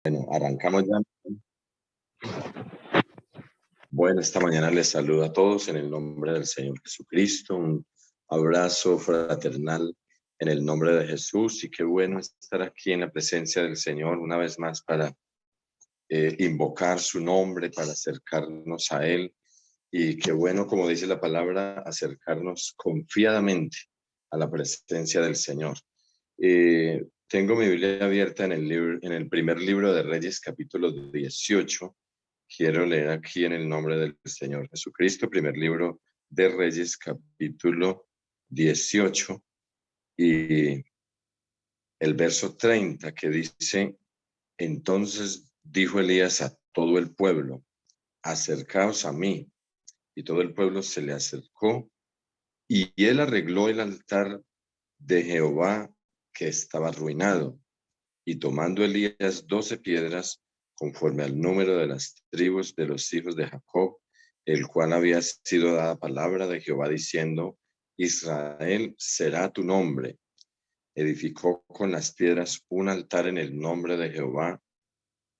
Bueno, arrancamos ya. Bueno, esta mañana les saludo a todos en el nombre del Señor Jesucristo. Un abrazo fraternal en el nombre de Jesús. Y qué bueno estar aquí en la presencia del Señor una vez más para invocar su nombre, para acercarnos a Él. Y qué bueno, como dice la palabra, acercarnos confiadamente a la presencia del Señor. Tengo mi Biblia abierta en el primer libro de Reyes, capítulo 18. Quiero leer aquí en el nombre del Señor Jesucristo, primer libro de Reyes, capítulo 18, y el verso 30, que dice: entonces dijo Elías a todo el pueblo, acercaos a mí. Y todo el pueblo se le acercó, y él arregló el altar de Jehová que estaba arruinado. Y tomando Elías 12 piedras, conforme al número de las tribus de los hijos de Jacob, el cual había sido dada palabra de Jehová diciendo: Israel será tu nombre. Edificó con las piedras un altar en el nombre de Jehová.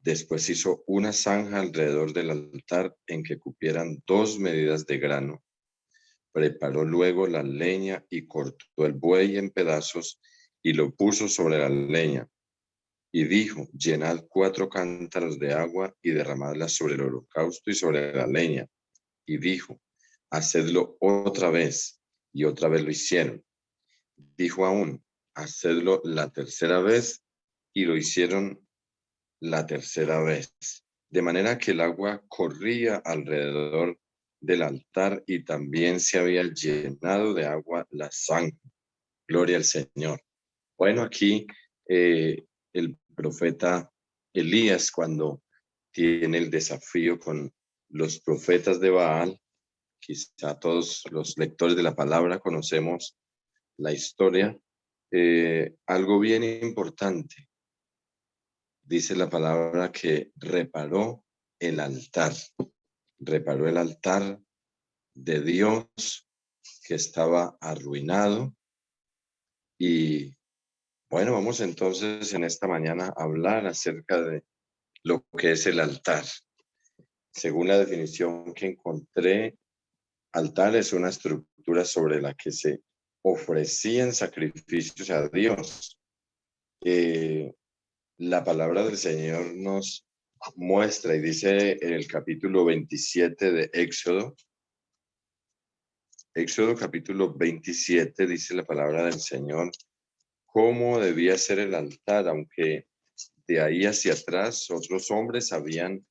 Después hizo una zanja alrededor del altar en que cupieran 2 medidas de grano. Preparó luego la leña y cortó el buey en pedazos y lo puso sobre la leña. Y dijo: llenad 4 cántaros de agua y derramadla sobre el holocausto y sobre la leña. Y dijo: hacedlo otra vez. Y otra vez lo hicieron. Dijo aún: hacedlo la tercera vez. Y lo hicieron la tercera vez. De manera que el agua corría alrededor del altar y también se había llenado de agua la zanja. Gloria al Señor. Bueno, aquí el profeta Elías, cuando tiene el desafío con los profetas de Baal, quizá todos los lectores de la palabra conocemos la historia, algo bien importante. Dice la palabra que reparó el altar de Dios que estaba arruinado. Y bueno, vamos entonces en esta mañana a hablar acerca de lo que es el altar. Según la definición que encontré, altar es una estructura sobre la que se ofrecían sacrificios a Dios. La palabra del Señor nos muestra y dice en el capítulo 27 de Éxodo capítulo 27, dice la palabra del Señor, cómo debía ser el altar, aunque de ahí hacia atrás otros hombres habían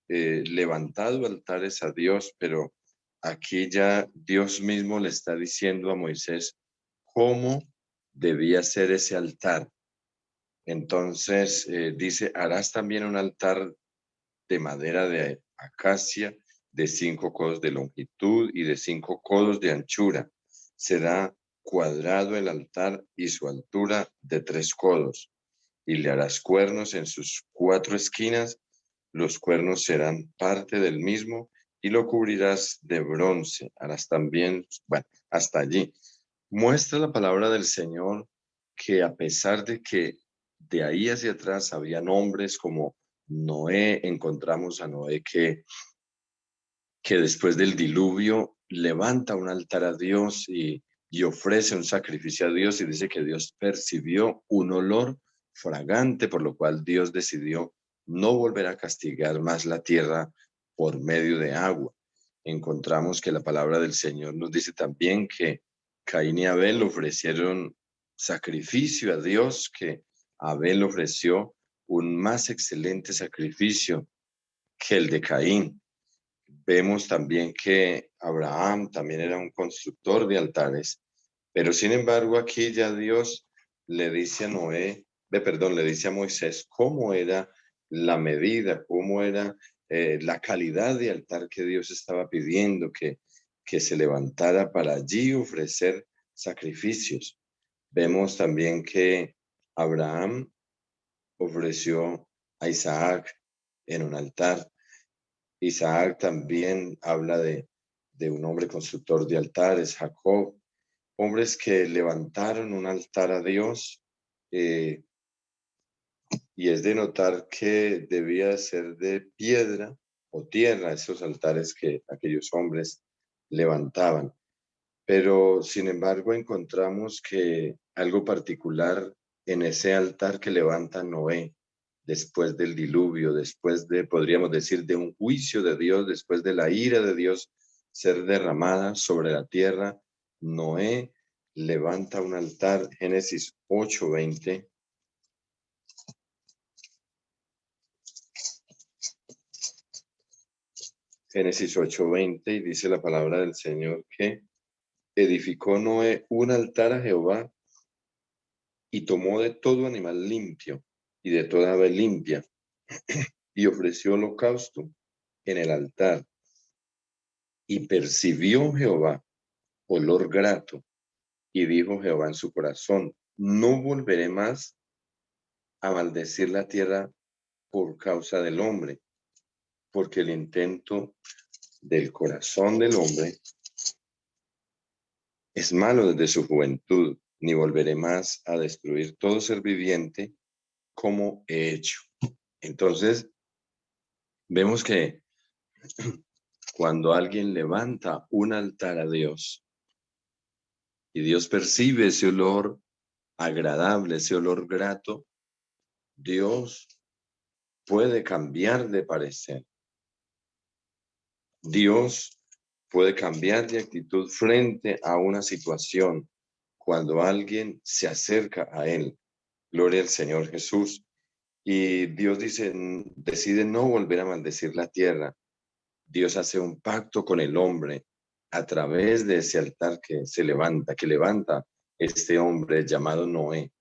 levantado altares a Dios, pero aquí ya Dios mismo le está diciendo a Moisés cómo debía ser ese altar. Entonces dice: harás también un altar de madera de acacia de 5 codos de longitud y de 5 codos de anchura. Será cuadrado el altar y su altura de 3 codos. Y le harás cuernos en sus 4 esquinas. Los cuernos serán parte del mismo y lo cubrirás de bronce. Harás también, bueno, hasta allí. Muestra la palabra del Señor que a pesar de que de ahí hacia atrás habían hombres como Noé, encontramos a Noé que después del diluvio levanta un altar a Dios y ofrece un sacrificio a Dios, y dice que Dios percibió un olor fragante, por lo cual Dios decidió no volver a castigar más la tierra por medio de agua. Encontramos que la palabra del Señor nos dice también que Caín y Abel ofrecieron sacrificio a Dios, que Abel ofreció un más excelente sacrificio que el de Caín. Vemos también que Abraham también era un constructor de altares, pero sin embargo aquí ya Dios le dice a le dice a Moisés cómo era la medida, cómo era la calidad de altar que Dios estaba pidiendo que se levantara para allí ofrecer sacrificios. Vemos también que Abraham ofreció a Isaac en un altar. Isaac también habla de un hombre constructor de altares, Jacob, hombres que levantaron un altar a Dios, eh, Y es de notar que debía de ser de piedra o tierra esos altares que aquellos hombres levantaban. Pero sin embargo encontramos que algo particular en ese altar que levanta Noé después del diluvio, después de, podríamos decir, de un juicio de Dios, después de la ira de Dios ser derramada sobre la tierra, Noé levanta un altar, Génesis 8:20. Génesis 8:20, y dice la palabra del Señor que edificó Noé un altar a Jehová y tomó de todo animal limpio y de toda ave limpia y ofreció holocausto en el altar. Y percibió Jehová olor grato, y dijo Jehová en su corazón: no volveré más a maldecir la tierra por causa del hombre, porque el intento del corazón del hombre es malo desde su juventud, ni volveré más a destruir todo ser viviente como he hecho. Entonces, vemos que cuando alguien levanta un altar a Dios y Dios percibe ese olor agradable, ese olor grato, Dios puede cambiar de parecer. Dios puede cambiar de actitud frente a una situación cuando alguien se acerca a Él. Gloria al Señor Jesús. Y Dios dice, decide no volver a maldecir la tierra. Dios hace un pacto con el hombre a través de ese altar que levanta este hombre llamado Noé.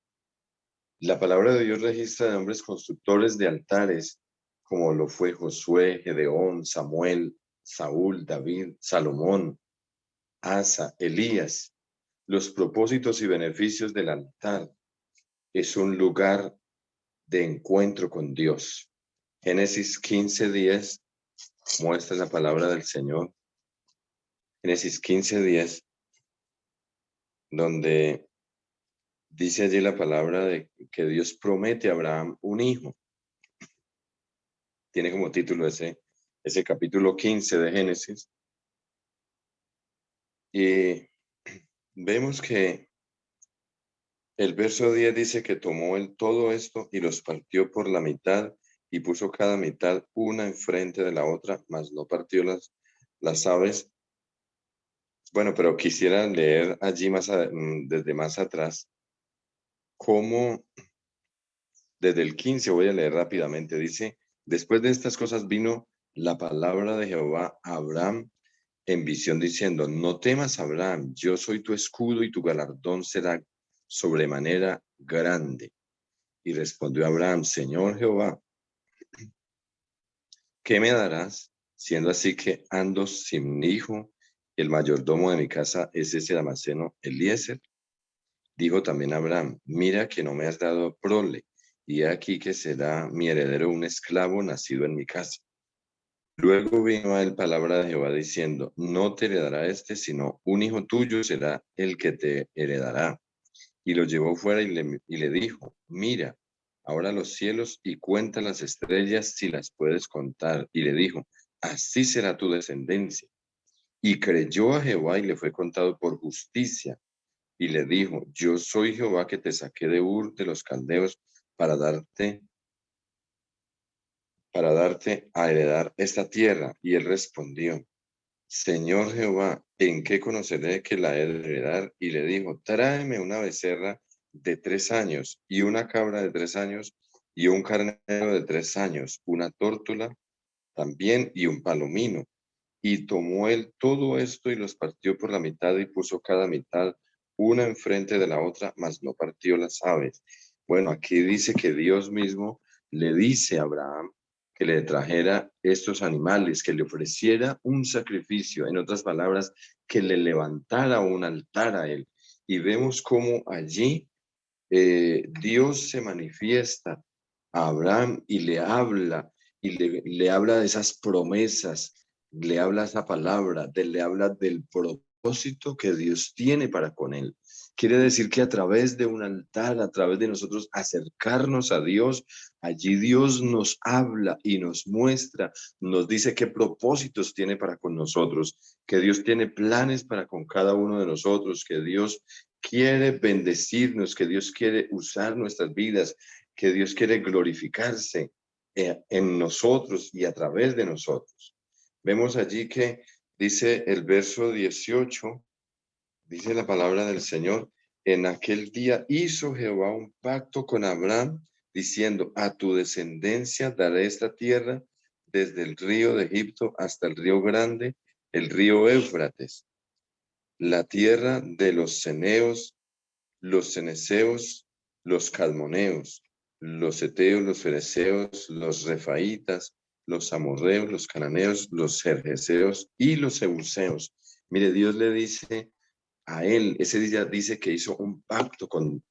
La palabra de Dios registra de hombres constructores de altares, como lo fue Josué, Gedeón, Samuel, Saúl, David, Salomón, Asa, Elías. Los propósitos y beneficios del altar es un lugar de encuentro con Dios. Génesis 15:10 muestra la palabra del Señor. Génesis 15:10, donde dice allí la palabra de que Dios promete a Abraham un hijo. Tiene como título ese capítulo 15 de Génesis. Y vemos que el verso 10 dice que tomó él todo esto y los partió por la mitad y puso cada mitad una enfrente de la otra, mas no partió las aves. Bueno, pero quisiera leer allí desde más atrás, cómo desde el 15 voy a leer rápidamente. Dice, después de estas cosas vino la palabra de Jehová a Abraham en visión diciendo, no temas, Abraham, yo soy tu escudo y tu galardón será sobremanera grande. Y respondió Abraham, Señor Jehová, ¿qué me darás? Siendo así que ando sin hijo, el mayordomo de mi casa es ese Damaseno Eliezer. Dijo también Abraham, mira que no me has dado prole, y he aquí que será mi heredero un esclavo nacido en mi casa. Luego vino a él palabra de Jehová diciendo, no te heredará este, sino un hijo tuyo será el que te heredará. Y lo llevó fuera y le dijo, mira, ahora los cielos y cuenta las estrellas si las puedes contar. Y le dijo, así será tu descendencia. Y creyó a Jehová y le fue contado por justicia. Y le dijo, yo soy Jehová que te saqué de Ur de los Caldeos para darte a heredar esta tierra. Y él respondió, Señor Jehová, ¿en qué conoceré que la he de heredar? Y le dijo, tráeme una becerra de 3 años y una cabra de 3 años y un carnero de 3 años, una tórtola también y un palomino. Y tomó él todo esto y los partió por la mitad y puso cada mitad una enfrente de la otra, mas no partió las aves. Bueno, aquí dice que Dios mismo le dice a Abraham que le trajera estos animales, que le ofreciera un sacrificio, en otras palabras, que le levantara un altar a él. Y vemos cómo allí Dios se manifiesta a Abraham y le habla, y le habla de esas promesas, le habla esa palabra, le habla del propósito que Dios tiene para con él. Quiere decir que a través de un altar, a través de nosotros acercarnos a Dios, allí Dios nos habla y nos muestra, nos dice qué propósitos tiene para con nosotros, que Dios tiene planes para con cada uno de nosotros, que Dios quiere bendecirnos, que Dios quiere usar nuestras vidas, que Dios quiere glorificarse en nosotros y a través de nosotros. Vemos allí que dice el verso 18. Dice la palabra del Señor, en aquel día hizo Jehová un pacto con Abraham, diciendo, a tu descendencia daré esta tierra desde el río de Egipto hasta el río grande, el río Éufrates, la tierra de los ceneos, los ceneseos, los calmoneos, los eteos, los fereceos, los refaítas, los amorreos, los cananeos, los gergeseos y los jebuseos. Mire, Dios le dice a él, ese día dice que hizo un pacto con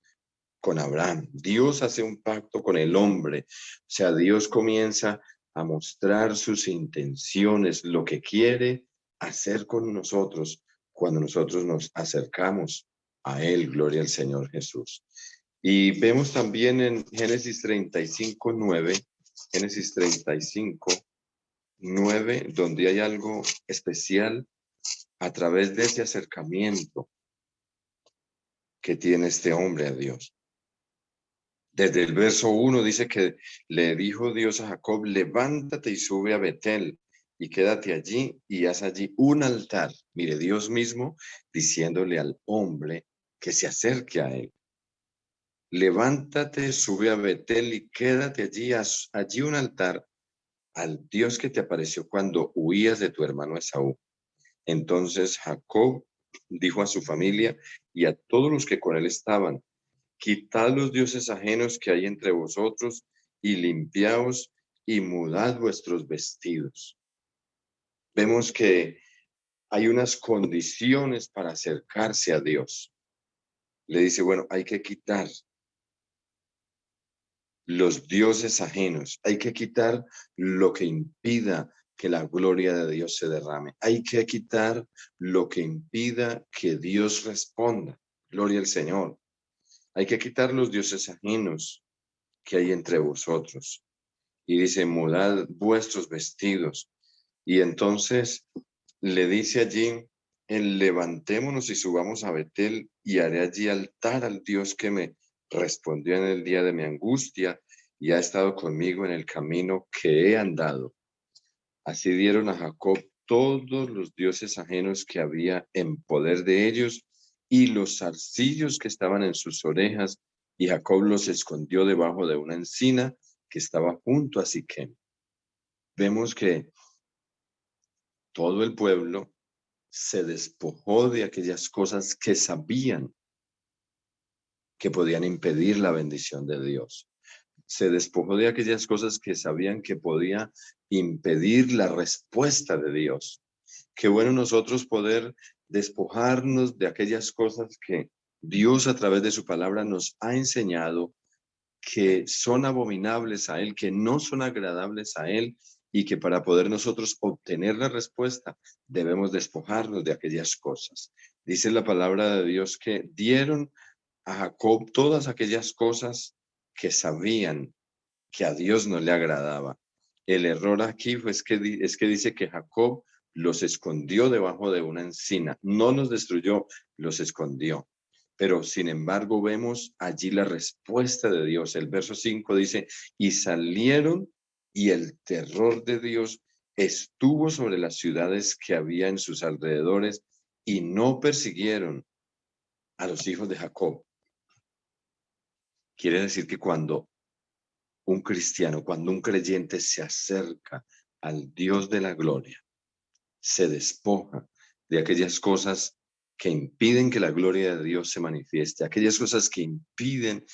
Abraham. Dios hace un pacto con el hombre. O sea, Dios comienza a mostrar sus intenciones, lo que quiere hacer con nosotros cuando nosotros nos acercamos a Él. Gloria al Señor Jesús. Y vemos también en Génesis 35:9, Génesis 35:9, donde hay algo especial a través de ese acercamiento que tiene este hombre a Dios. Desde el verso 1 dice que le dijo Dios a Jacob, levántate y sube a Betel y quédate allí y haz allí un altar. Mire, Dios mismo diciéndole al hombre que se acerque a él. Levántate, sube a Betel y quédate allí, haz allí un altar al Dios que te apareció cuando huías de tu hermano Esaú. Entonces Jacob dijo a su familia y a todos los que con él estaban, quitad los dioses ajenos que hay entre vosotros y limpiaos y mudad vuestros vestidos. Vemos que hay unas condiciones para acercarse a Dios. Le dice, bueno, hay que quitar los dioses ajenos, hay que quitar lo que impida que la gloria de Dios se derrame, hay que quitar lo que impida que Dios responda. Gloria al Señor. Hay que quitar los dioses ajenos que hay entre vosotros. Y dice, mudad vuestros vestidos. Y entonces le dice allí, levantémonos y subamos a Betel y haré allí altar al Dios que me respondió en el día de mi angustia y ha estado conmigo en el camino que he andado. Así dieron a Jacob todos los dioses ajenos que había en poder de ellos y los zarcillos que estaban en sus orejas, y Jacob los escondió debajo de una encina que estaba junto a Siquem. Vemos que todo el pueblo se despojó de aquellas cosas que sabían que podían impedir la bendición de Dios. Se despojó de aquellas cosas que sabían que podía impedir la respuesta de Dios. Qué bueno nosotros poder despojarnos de aquellas cosas que Dios a través de su palabra nos ha enseñado que son abominables a Él, que no son agradables a Él y que para poder nosotros obtener la respuesta debemos despojarnos de aquellas cosas. Dice la palabra de Dios que dieron a Jacob todas aquellas cosas que sabían que a Dios no le agradaba. El error aquí es que dice que Jacob los escondió debajo de una encina, no los destruyó, los escondió. Pero sin embargo vemos allí la respuesta de Dios. El verso 5 dice, y salieron y el terror de Dios estuvo sobre las ciudades que había en sus alrededores y no persiguieron a los hijos de Jacob. Quiere decir que cuando un cristiano, cuando un creyente se acerca al Dios de la gloria, se despoja de aquellas cosas que impiden que la gloria de Dios se manifieste, aquellas cosas que impiden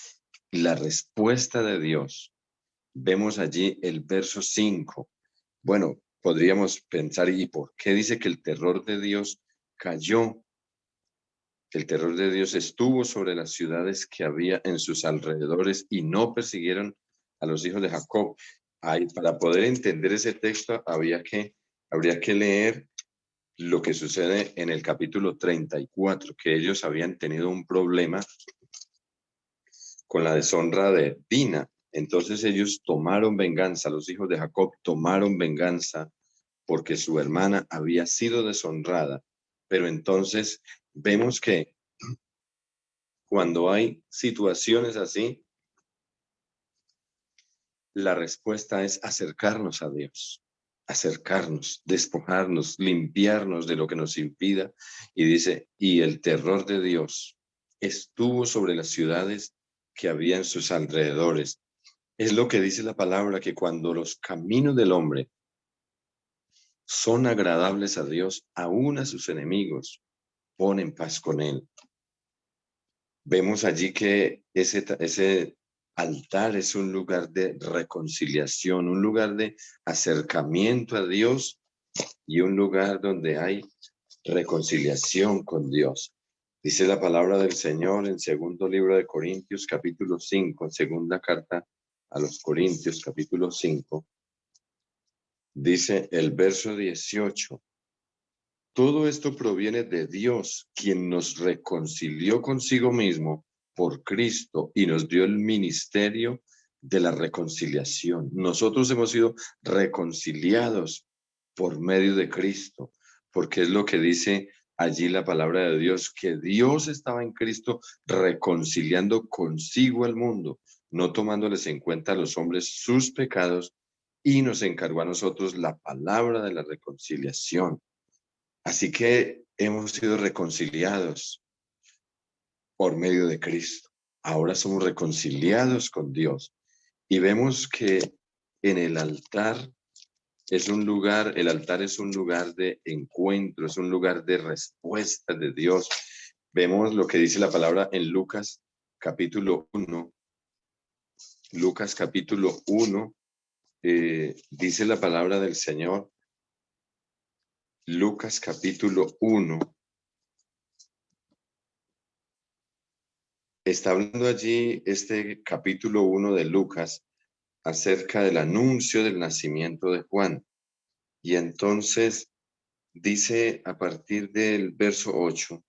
la respuesta de Dios. Vemos allí el verso 5. Bueno, podríamos pensar, ¿y por qué dice que el terror de Dios cayó? El terror de Dios estuvo sobre las ciudades que había en sus alrededores y no persiguieron a los hijos de Jacob. Para poder entender ese texto habría que leer lo que sucede en el capítulo 34, que ellos habían tenido un problema con la deshonra de Dina. Entonces ellos tomaron venganza, los hijos de Jacob tomaron venganza porque su hermana había sido deshonrada. Pero entonces vemos que cuando hay situaciones así, la respuesta es acercarnos a Dios, acercarnos, despojarnos, limpiarnos de lo que nos impida. Y dice, y el terror de Dios estuvo sobre las ciudades que había en sus alrededores. Es lo que dice la palabra, que cuando los caminos del hombre son agradables a Dios, aún a sus enemigos ponen paz con él. Vemos allí que ese altar es un lugar de reconciliación, un lugar de acercamiento a Dios y un lugar donde hay reconciliación con Dios. Dice la palabra del Señor en segundo libro de Corintios, capítulo 5, segunda carta a los Corintios, capítulo 5, dice el verso 18. Todo esto proviene de Dios, quien nos reconcilió consigo mismo por Cristo y nos dio el ministerio de la reconciliación. Nosotros hemos sido reconciliados por medio de Cristo, porque es lo que dice allí la palabra de Dios, que Dios estaba en Cristo reconciliando consigo al mundo, no tomándoles en cuenta a los hombres sus pecados, y nos encargó a nosotros la palabra de la reconciliación. Así que hemos sido reconciliados por medio de Cristo. Ahora somos reconciliados con Dios. Y vemos que en el altar el altar es un lugar de encuentro, es un lugar de respuesta de Dios. Vemos lo que dice la palabra en Lucas capítulo 1. Lucas capítulo 1, dice la palabra del Señor. Lucas capítulo 1. Está hablando allí este capítulo 1 de Lucas acerca del anuncio del nacimiento de Juan. Y entonces dice a partir del verso 8,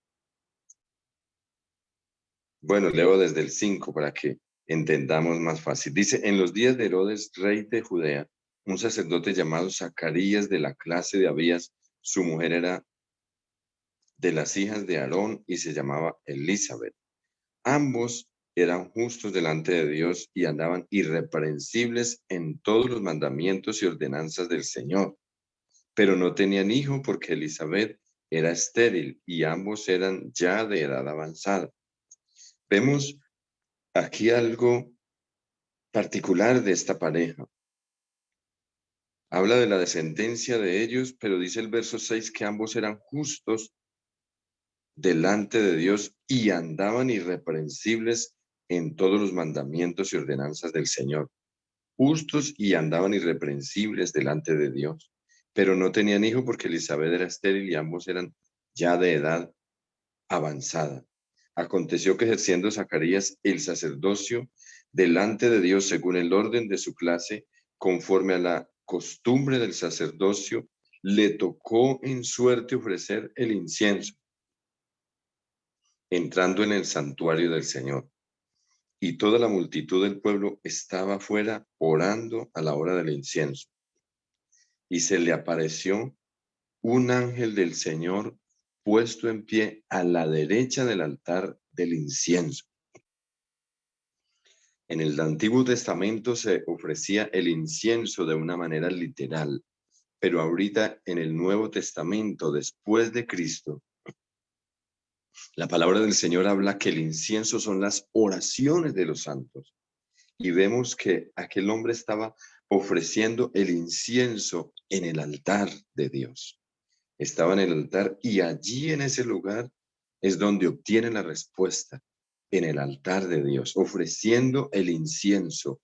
bueno, leo desde el 5 para que entendamos más fácil. Dice, en los días de Herodes, rey de Judea, un sacerdote llamado Zacarías de la clase de Abías, su mujer era de las hijas de Aarón y se llamaba Elizabeth. Ambos eran justos delante de Dios y andaban irreprensibles en todos los mandamientos y ordenanzas del Señor. Pero no tenían hijo porque Elizabeth era estéril y ambos eran ya de edad avanzada. Vemos aquí algo particular de esta pareja. Habla de la descendencia de ellos, pero dice el verso 6 que ambos eran justos delante de Dios y andaban irreprensibles en todos los mandamientos y ordenanzas del Señor. Justos y andaban irreprensibles delante de Dios, pero no tenían hijo porque Elizabeth era estéril y ambos eran ya de edad avanzada. Aconteció que ejerciendo Zacarías el sacerdocio delante de Dios según el orden de su clase, conforme a la costumbre del sacerdocio, le tocó en suerte ofrecer el incienso, entrando en el santuario del Señor. Y toda la multitud del pueblo estaba afuera orando a la hora del incienso. Y se le apareció un ángel del Señor puesto en pie a la derecha del altar del incienso. En el Antiguo Testamento se ofrecía el incienso de una manera literal, pero ahorita en el Nuevo Testamento, después de Cristo, la palabra del Señor habla que el incienso son las oraciones de los santos. Y vemos que aquel hombre estaba ofreciendo el incienso en el altar de Dios. Estaba en el altar y allí en ese lugar es donde obtiene la respuesta, en el altar de Dios, ofreciendo el incienso,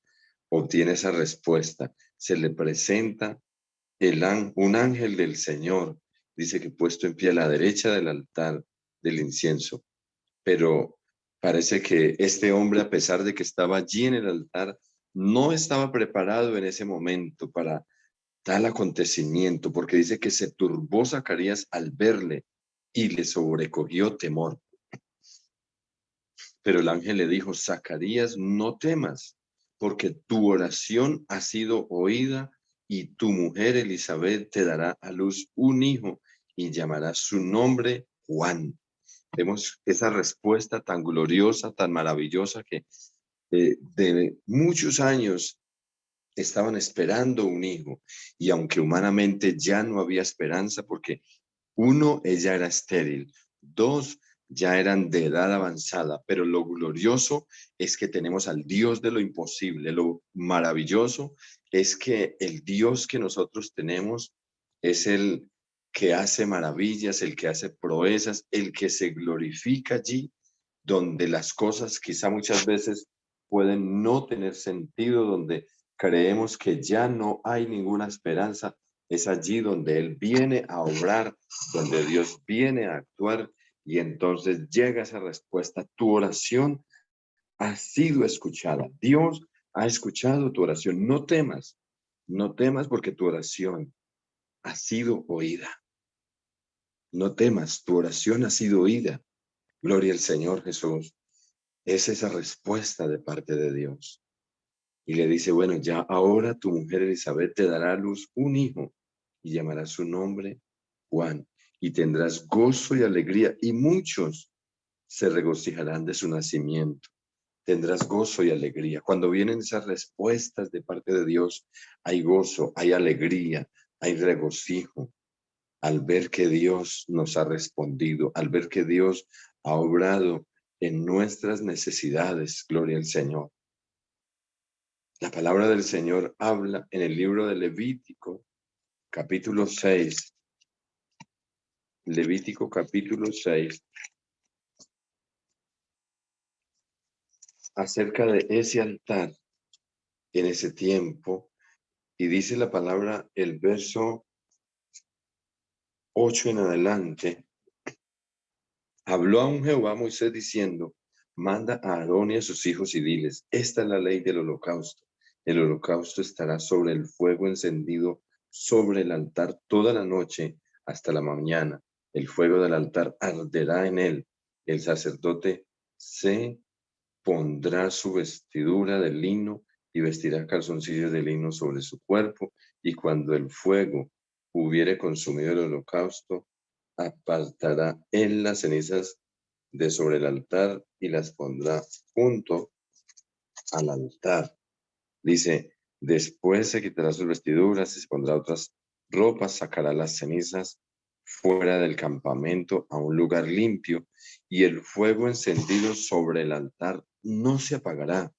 obtiene esa respuesta. Se le presenta un ángel del Señor, dice que puesto en pie a la derecha del altar del incienso, pero parece que este hombre, a pesar de que estaba allí en el altar, no estaba preparado en ese momento para tal acontecimiento, porque dice que se turbó Zacarías al verle y le sobrecogió temor. Pero el ángel le dijo, Zacarías, no temas, porque tu oración ha sido oída y tu mujer Elizabeth te dará a luz un hijo y llamará su nombre Juan. Vemos esa respuesta tan gloriosa, tan maravillosa que de muchos años estaban esperando un hijo y aunque humanamente ya no había esperanza porque uno, ella era estéril, dos, ya eran de edad avanzada, pero lo glorioso es que tenemos al Dios de lo imposible, lo maravilloso es que el Dios que nosotros tenemos es el que hace maravillas, el que hace proezas, el que se glorifica allí donde las cosas quizá muchas veces pueden no tener sentido, donde creemos que ya no hay ninguna esperanza, es allí donde Él viene a obrar, donde Dios viene a actuar y entonces llega esa respuesta. Tu oración ha sido escuchada. Dios ha escuchado tu oración. No temas, no temas porque tu oración ha sido oída. No temas, tu oración ha sido oída. Gloria al Señor Jesús. Es esa respuesta de parte de Dios. Y le dice, bueno, ya ahora tu mujer Elizabeth te dará a luz un hijo y llamará su nombre Juan. Y tendrás gozo y alegría y muchos se regocijarán de su nacimiento. Tendrás gozo y alegría. Cuando vienen esas respuestas de parte de Dios, hay gozo, hay alegría, hay regocijo al ver que Dios nos ha respondido, al ver que Dios ha obrado en nuestras necesidades. Gloria al Señor. La palabra del Señor habla en el libro de Levítico, capítulo 6. Levítico, capítulo 6, acerca de ese altar en ese tiempo. Y dice la palabra, el verso 8 en adelante. Habló aún Jehová a Moisés diciendo, manda a Aarón y a sus hijos y diles, esta es la ley del holocausto. El holocausto estará sobre el fuego encendido sobre el altar toda la noche hasta la mañana. El fuego del altar arderá en él. El sacerdote se pondrá su vestidura de lino y vestirá calzoncillos de lino sobre su cuerpo. Y cuando el fuego hubiere consumido el holocausto, apartará él las cenizas de sobre el altar y las pondrá junto al altar. Dice, después se quitará sus vestiduras y se pondrá otras ropas, sacará las cenizas fuera del campamento a un lugar limpio y el fuego encendido sobre el altar no se apagará,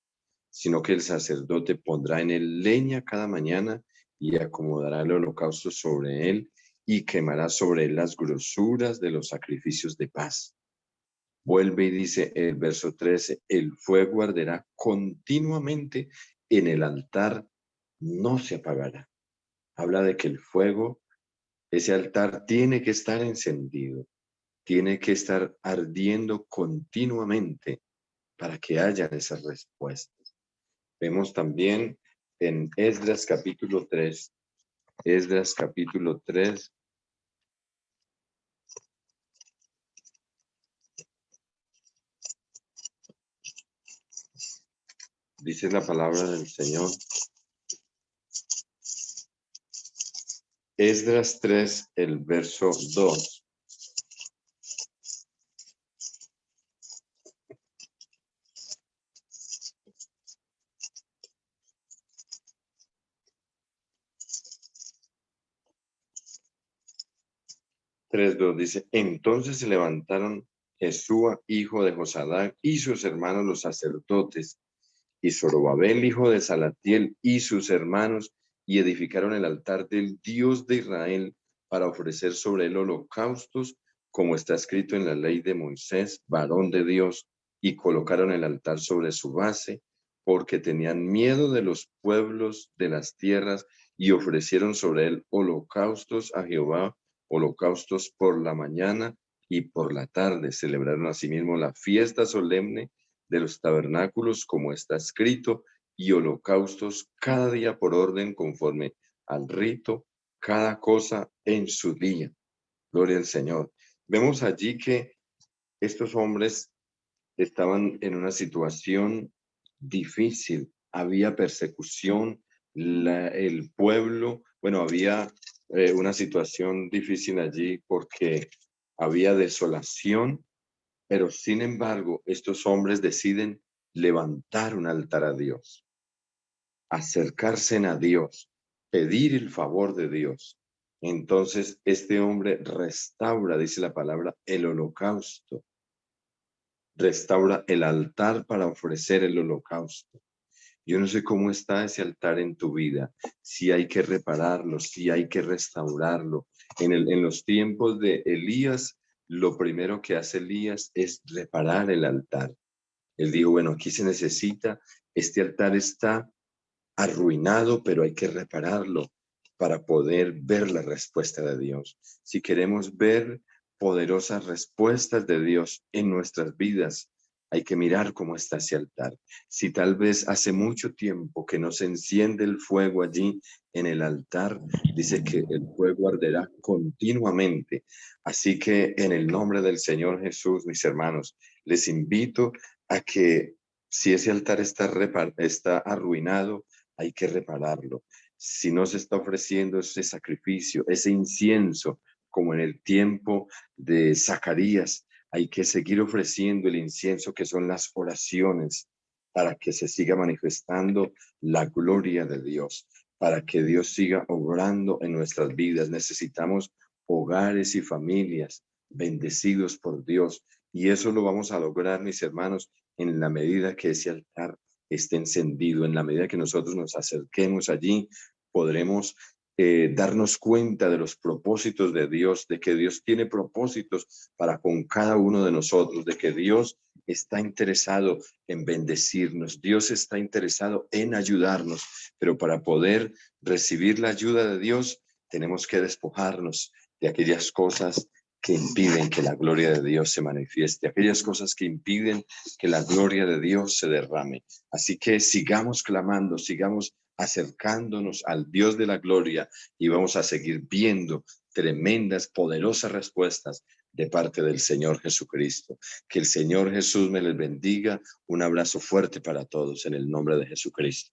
sino que el sacerdote pondrá en él leña cada mañana y acomodará el holocausto sobre él y quemará sobre él las grosuras de los sacrificios de paz. Vuelve y dice el verso 13, el fuego arderá continuamente en el altar, no se apagará. Habla de que el fuego, ese altar tiene que estar encendido, tiene que estar ardiendo continuamente para que haya esas respuestas. Vemos también en Esdras capítulo 3, Esdras capítulo 3, dice la palabra del Señor. Esdras 3, el verso 2. Tres dos dice, entonces se levantaron Jesúa, hijo de Josadac, y sus hermanos los sacerdotes, y Zorobabel, hijo de Salatiel, y sus hermanos, y edificaron el altar del Dios de Israel para ofrecer sobre él holocaustos, como está escrito en la ley de Moisés, varón de Dios, y colocaron el altar sobre su base, porque tenían miedo de los pueblos de las tierras, y ofrecieron sobre él holocaustos a Jehová, holocaustos por la mañana y por la tarde. Celebraron asimismo la fiesta solemne de los tabernáculos, como está escrito, y holocaustos cada día por orden conforme al rito, cada cosa en su día. Gloria al Señor. Vemos allí que estos hombres estaban en una situación difícil, había persecución, el pueblo, bueno, había una situación difícil allí porque había desolación, pero sin embargo, estos hombres deciden levantar un altar a Dios, acercarse a Dios, pedir el favor de Dios. Entonces, este hombre restaura, dice la palabra, el holocausto, restaura el altar para ofrecer el holocausto. Yo no sé cómo está ese altar en tu vida, si hay que repararlo, si hay que restaurarlo. En los tiempos de Elías, lo primero que hace Elías es reparar el altar. Él dijo, bueno, aquí se necesita, este altar está arruinado, pero hay que repararlo para poder ver la respuesta de Dios. Si queremos ver poderosas respuestas de Dios en nuestras vidas, hay que mirar cómo está ese altar. Si tal vez hace mucho tiempo que no se enciende el fuego allí en el altar, dice que el fuego arderá continuamente. Así que en el nombre del Señor Jesús, mis hermanos, les invito a que si ese altar está arruinado, hay que repararlo. Si no se está ofreciendo ese sacrificio, ese incienso, como en el tiempo de Zacarías, hay que seguir ofreciendo el incienso, que son las oraciones, para que se siga manifestando la gloria de Dios, para que Dios siga obrando en nuestras vidas. Necesitamos hogares y familias bendecidos por Dios, y eso lo vamos a lograr, mis hermanos, en la medida que ese altar esté encendido. En la medida que nosotros nos acerquemos allí, podremos darnos cuenta de los propósitos de Dios, de que Dios tiene propósitos para con cada uno de nosotros, de que Dios está interesado en bendecirnos, Dios está interesado en ayudarnos, pero para poder recibir la ayuda de Dios, tenemos que despojarnos de aquellas cosas que impiden que la gloria de Dios se manifieste, aquellas cosas que impiden que la gloria de Dios se derrame. Así que sigamos clamando, sigamos acercándonos al Dios de la gloria y vamos a seguir viendo tremendas, poderosas respuestas de parte del Señor Jesucristo. Que el Señor Jesús me les bendiga. Un abrazo fuerte para todos en el nombre de Jesucristo.